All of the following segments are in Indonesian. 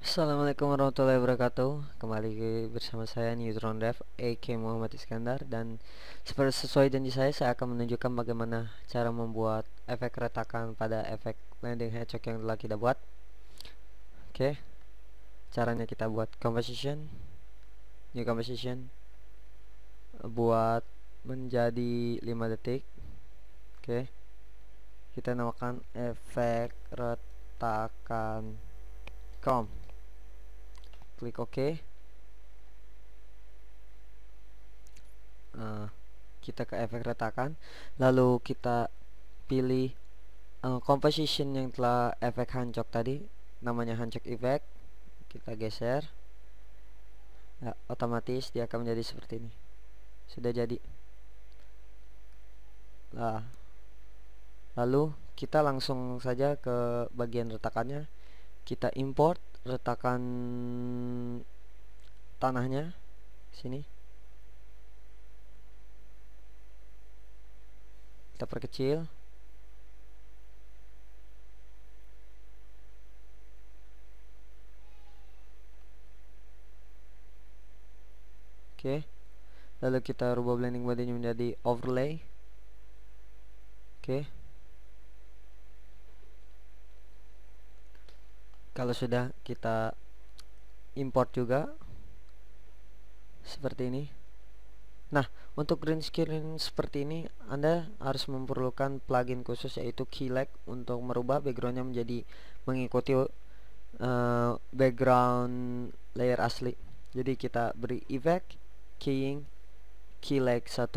Assalamualaikum warahmatullahi wabarakatuh. Kembali bersama saya Neutron Dev, AK Muhammad Iskandar. Dan seperti sesuai janji saya akan menunjukkan bagaimana cara membuat efek retakan pada efek landing hedgehog yang telah kita buat. Oke, caranya kita buat composition, new composition, buat menjadi 5 detik. Oke, kita namakan efek retakan com. Klik OK. Kita ke efek retakan, lalu kita pilih composition yang telah efek hancok tadi, namanya hancok effect. Kita geser ya, otomatis dia akan menjadi seperti ini. Sudah jadi. Lalu kita langsung saja ke bagian retakannya. Kita import retakan tanahnya sini, kita perkecil. Oke, lalu kita rubah blending bodinya menjadi overlay. Oke, kalau sudah, kita import juga seperti ini. Nah, untuk green screen seperti ini Anda harus memerlukan plugin khusus, yaitu Keylag, untuk merubah backgroundnya menjadi mengikuti background layer asli. Jadi kita beri effect keying Keylag 1,2,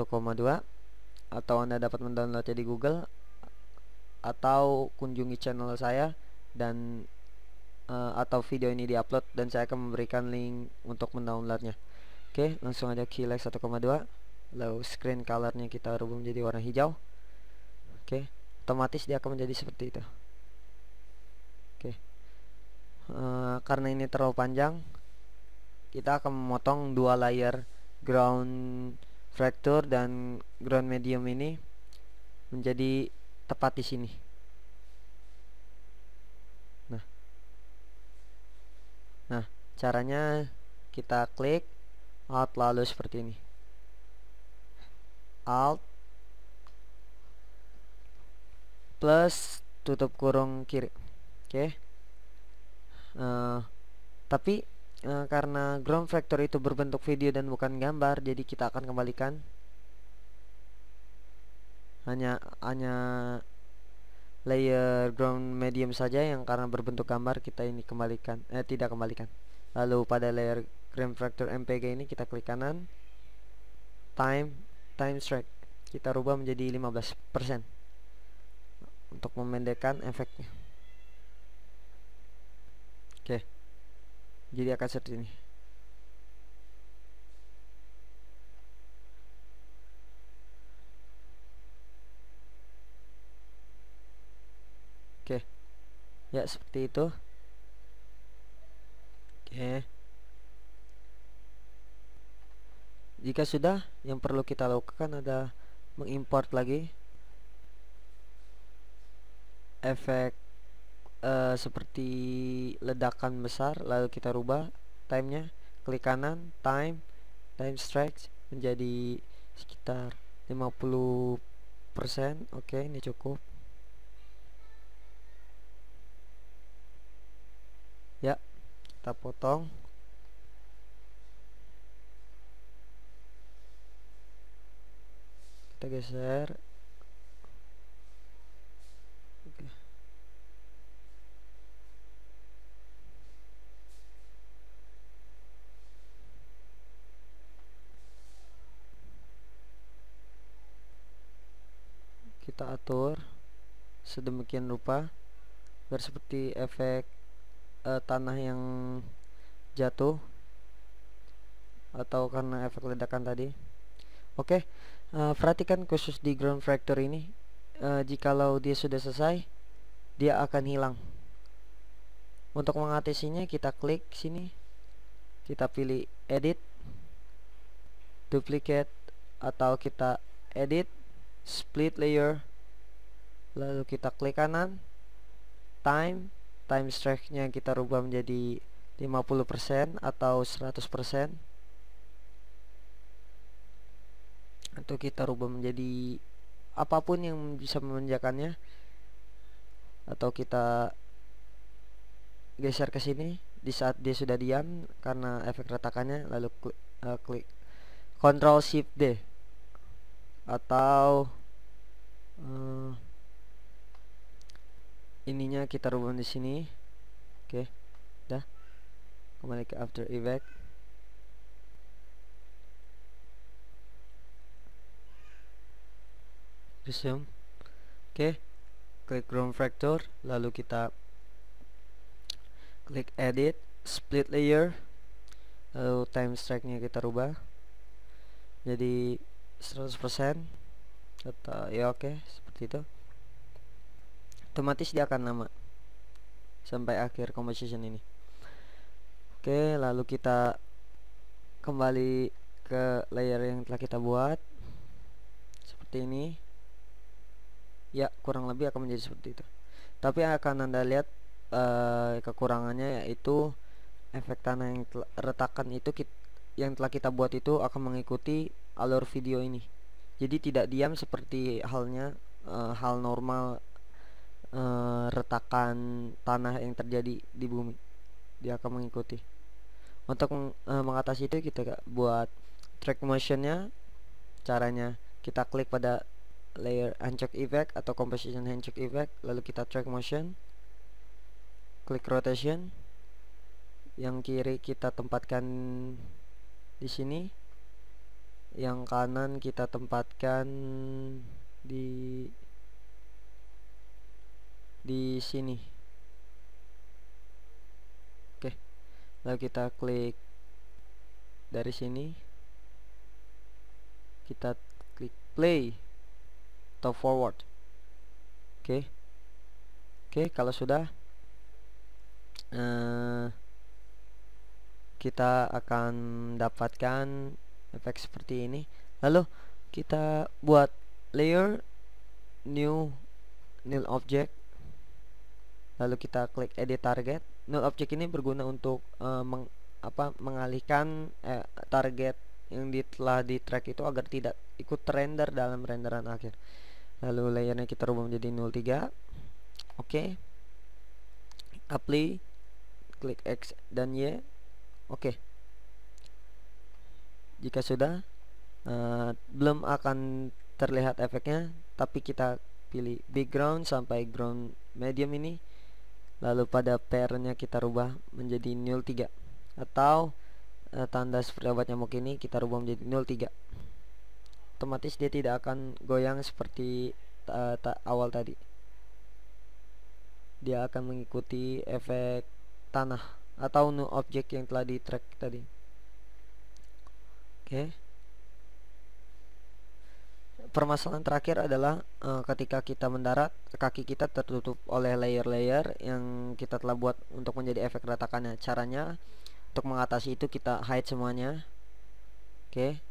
atau Anda dapat mendownloadnya di Google atau kunjungi channel saya, dan atau video ini diupload dan saya akan memberikan link untuk mendownloadnya. Oke, langsung aja Keylag 1,2. Lalu screen colornya kita rubah menjadi warna hijau. Oke, otomatis dia akan menjadi seperti itu. Oke, karena ini terlalu panjang, kita akan memotong dua layer ground fracture dan ground medium ini menjadi tepat di sini. Nah, caranya kita klik Alt lalu seperti ini. Alt plus tutup kurung kiri. Oke. Tapi karena ground factor itu berbentuk video dan bukan gambar, jadi kita akan kembalikan. Hanya layer ground medium saja yang karena berbentuk gambar kita ini kembalikan, tidak kembalikan. Lalu pada layer ground factor MPG ini kita klik kanan, time strike kita rubah menjadi 15% untuk memendekkan efeknya. Oke, jadi akan seperti ini. Oke, ya seperti itu. Oke, jika sudah, yang perlu kita lakukan adalah mengimport lagi efek seperti ledakan besar, lalu kita rubah timenya, klik kanan, time strike menjadi sekitar 50%. Oke, ini cukup ya. Kita potong, kita geser. Oke. Kita atur sedemikian rupa biar seperti efek tanah yang jatuh atau karena efek ledakan tadi. Oke, perhatikan khusus di ground fracture ini, jikalau dia sudah selesai, dia akan hilang. Untuk mengatasinya, kita klik sini, kita pilih edit, duplicate, atau kita edit, split layer, lalu kita klik kanan, time strike nya kita rubah menjadi 50% atau 100%, atau kita rubah menjadi apapun yang bisa memanjakannya, atau kita geser ke sini di saat dia sudah diam karena efek retakannya, lalu klik Ctrl Shift D, atau ininya kita rubah di sini. Oke, dah, kembali ke After Effects. Resume. Oke, klik ground factor, lalu kita klik edit, split layer, lalu time strike-nya kita rubah jadi 100%, atau ya oke, seperti itu. Otomatis dia akan lama sampai akhir composition ini. Oke, lalu kita kembali ke layer yang telah kita buat seperti ini. Ya, kurang lebih akan menjadi seperti itu. Tapi akan Anda lihat kekurangannya, yaitu efek tanah yang retakan itu yang telah kita buat itu akan mengikuti alur video ini. Jadi tidak diam seperti halnya hal normal retakan tanah yang terjadi di bumi. Dia akan mengikuti. Untuk mengatasi itu kita buat track motionnya. Caranya kita klik pada layer handshake effect atau composition handshake effect, lalu kita track motion, klik rotation. Yang kiri kita tempatkan di sini, yang kanan kita tempatkan di sini. Oke, lalu kita klik dari sini, kita klik play atau forward. Oke, kalau sudah kita akan dapatkan efek seperti ini. Lalu kita buat layer new null object, lalu kita klik edit target. Null object ini berguna untuk mengalihkan target yang telah di track itu agar tidak ikut render dalam renderan akhir. Lalu layernya kita rubah menjadi 03. Oke, apply, klik X dan Y. Oke, jika sudah belum akan terlihat efeknya, tapi kita pilih background sampai ground medium ini, lalu pada pairnya kita rubah menjadi 03, atau tanda seperti obat nyamuk ini kita rubah menjadi 03. Otomatis dia tidak akan goyang seperti awal tadi. Dia akan mengikuti efek tanah atau new object yang telah di track tadi. Oke. Permasalahan terakhir adalah ketika kita mendarat, kaki kita tertutup oleh layer-layer yang kita telah buat untuk menjadi efek retakannya. Caranya untuk mengatasi itu kita hide semuanya. Oke,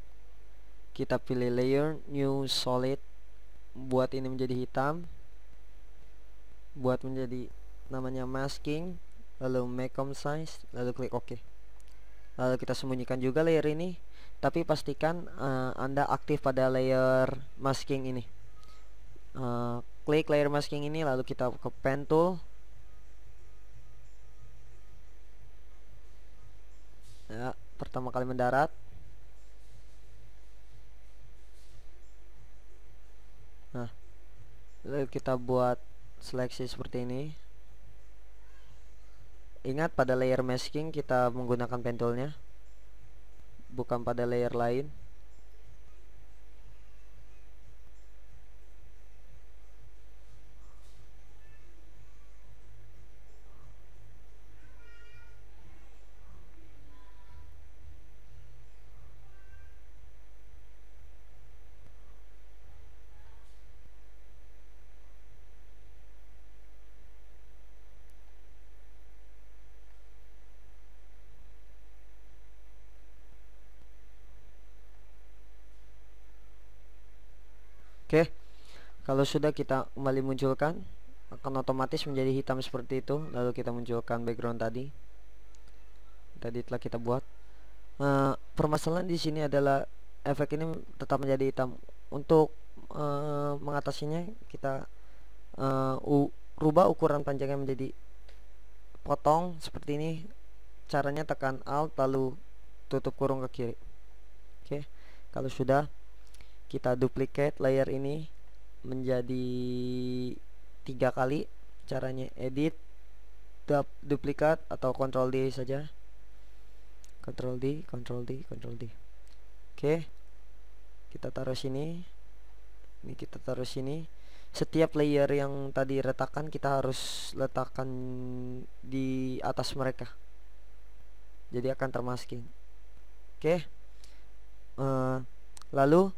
kita pilih layer new solid, buat ini menjadi hitam, buat menjadi namanya masking, lalu make size, lalu klik OK. Lalu kita sembunyikan juga layer ini, tapi pastikan Anda aktif pada layer masking ini. Klik layer masking ini, lalu kita ke pen tool, ya, pertama kali mendarat. Nah, lalu kita buat seleksi seperti ini. Ingat, pada layer masking kita menggunakan pen toolnya, bukan pada layer lain. Oke, kalau sudah kita kembali munculkan, akan otomatis menjadi hitam seperti itu. Lalu kita munculkan background tadi. tadi telah kita buat. Permasalahan di sini adalah efek ini tetap menjadi hitam. Untuk mengatasinya kita rubah ukuran panjangnya menjadi potong seperti ini. Caranya tekan Alt lalu tutup kurung ke kiri. Oke, kalau sudah, kita duplicate layer ini menjadi 3 kali. Caranya edit, duplikat atau Ctrl D saja. Ctrl D, Ctrl D, Ctrl D. Oke, kita taruh sini. Ini kita taruh sini. Setiap layer yang tadi retakan kita harus letakkan di atas mereka, jadi akan termasking. Oke, lalu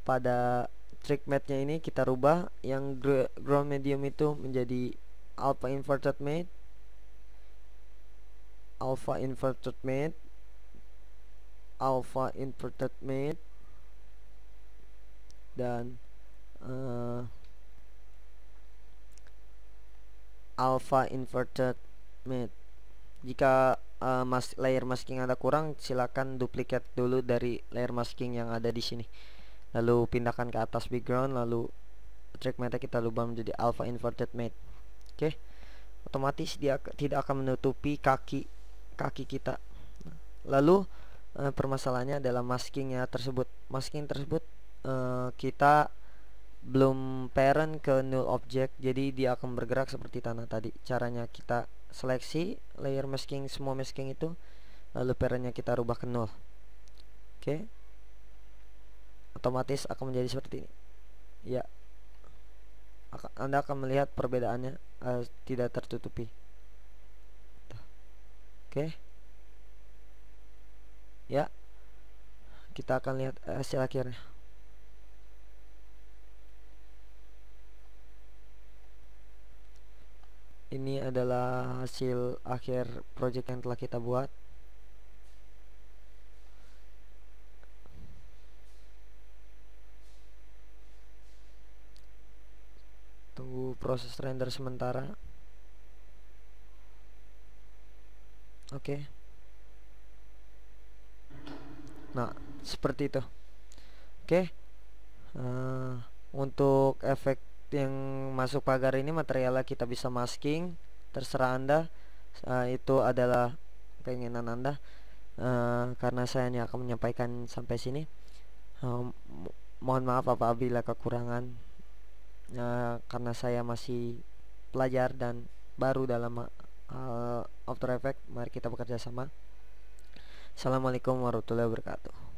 pada trick matte nya ini kita rubah yang ground medium itu menjadi alpha inverted matte, alpha inverted matte, alpha inverted matte, dan alpha inverted matte. Jika layer masking Anda kurang, silakan duplikat dulu dari layer masking yang ada di sini, lalu pindahkan ke atas background, lalu trick matte kita ubah menjadi alpha inverted matte. Oke, otomatis dia tidak akan menutupi kaki kita. Lalu permasalahannya adalah maskingnya tersebut. Masking tersebut kita belum parent ke null object, jadi dia akan bergerak seperti tanah tadi. Caranya kita seleksi layer masking, semua masking itu, lalu parentnya kita rubah ke null. Oke, otomatis akan menjadi seperti ini. Ya, Anda akan melihat perbedaannya tidak tertutupi. Oke, ya, kita akan lihat hasil akhirnya. Ini adalah hasil akhir project yang telah kita buat. Tunggu proses render sementara. Oke. Nah, seperti itu. Oke. Untuk efek yang masuk pagar ini, materialnya kita bisa masking, terserah Anda. Itu adalah keinginan Anda. Karena saya hanya akan menyampaikan sampai sini. Mohon maaf apabila kekurangan, karena saya masih pelajar dan baru dalam After Effects. Mari kita bekerja sama. Assalamualaikum warahmatullahi wabarakatuh.